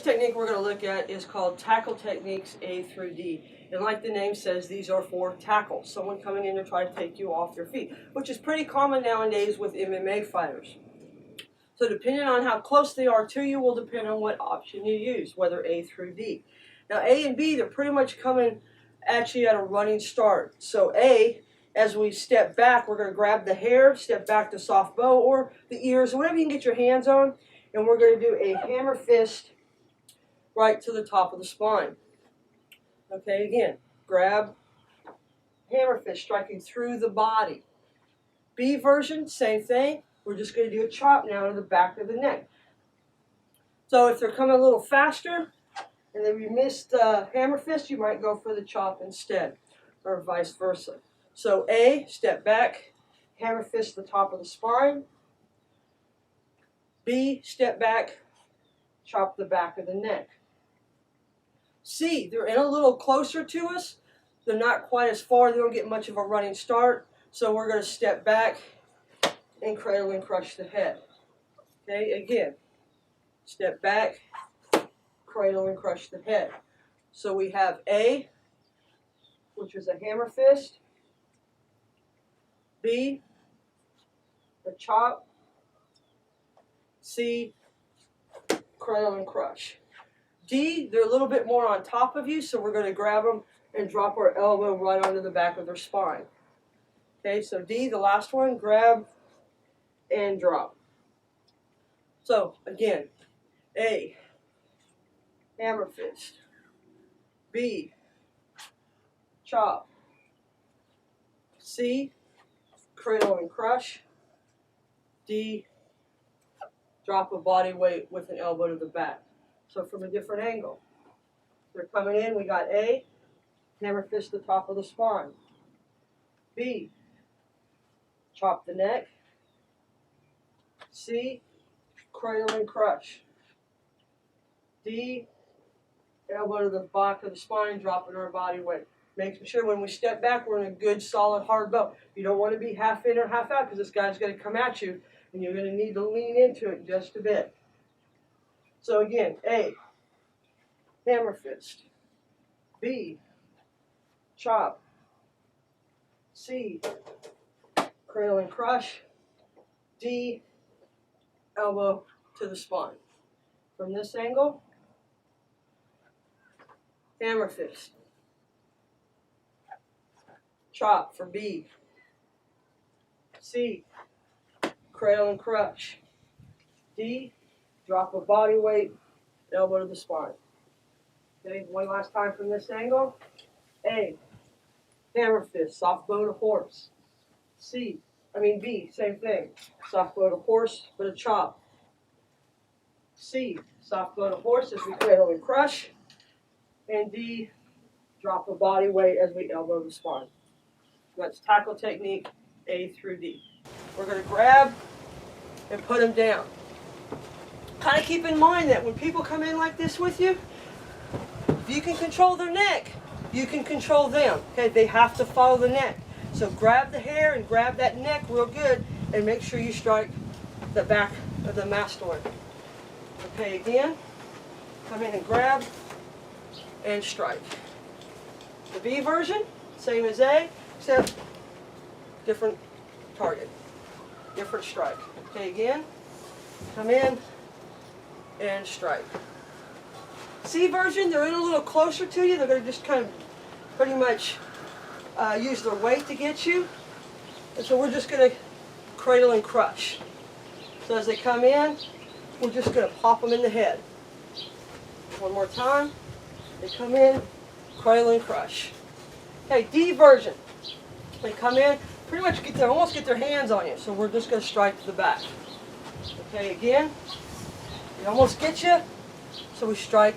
first technique we're going to look at is called tackle techniques A through D. And like the name says, these are for tackles. Someone coming in to try to take you off your feet, which is pretty common nowadays with MMA fighters. So depending on how close they are to you will depend on what option you use, whether A through D. Now A and B, they're pretty much coming at you at a running start. So A, as we step back, we're going to grab the hair, step back to soft bow or the ears, whatever you can get your hands on, and we're going to do a hammer fist right to the top of the spine. Okay, again, grab, hammer fist, striking through the body. B version, same thing. We're just going to do a chop now to the back of the neck. So if they're coming a little faster, and then you missed hammer fist, you might go for the chop instead, or vice versa. So A, step back, hammer fist the top of the spine. B, step back, chop the back of the neck. C, they're in a little closer to us. They're not quite as far. They don't get much of a running start. So we're going to step back and cradle and crush the head. Okay, again, step back, cradle and crush the head. So we have A, which is a hammer fist. B, a chop. C, cradle and crush. D, they're a little bit more on top of you, so we're going to grab them and drop our elbow right onto the back of their spine. Okay, so D, the last one, grab and drop. So, again, A, hammer fist. B, chop. C, cradle and crush. D, drop a body weight with an elbow to the back. So from a different angle. They're coming in, we got A, hammer fist the top of the spine. B, chop the neck. C, cradle and crush. D, elbow to the back of the spine, dropping our body weight. Making sure when we step back, we're in a good, solid, hard bow. You don't want to be half in or half out because this guy's going to come at you, and you're going to need to lean into it just a bit. So again, A, hammer fist. B, chop. C, cradle and crush. D, elbow to the spine. From this angle, hammer fist. Chop for B. C, cradle and crush. D, drop a body weight, elbow to the spine. Okay, one last time from this angle. A, hammer fist, soft bow to horse. B, same thing. Soft bow to horse, but a chop. C, soft bow to horse as we cradle and crush. And D, drop a body weight as we elbow the spine. That's tackle technique A through D. We're going to grab and put them down. Kind of keep in mind that when people come in like this with you, if you can control their neck, you can control them. Okay, they have to follow the neck. So grab the hair and grab that neck real good and make sure you strike the back of the mastoid. Okay, again, come in and grab and strike. The B version, same as A, except different target, different strike. Okay, again, come in and strike. C version, they're in a little closer to you. They're going to just kind of pretty much use their weight to get you. And so we're just going to cradle and crush. So as they come in, we're just going to pop them in the head. One more time. They come in, cradle and crush. Okay, D version. They come in, pretty much almost get their hands on you. So we're just going to strike to the back. Okay, again, they almost get you. So we strike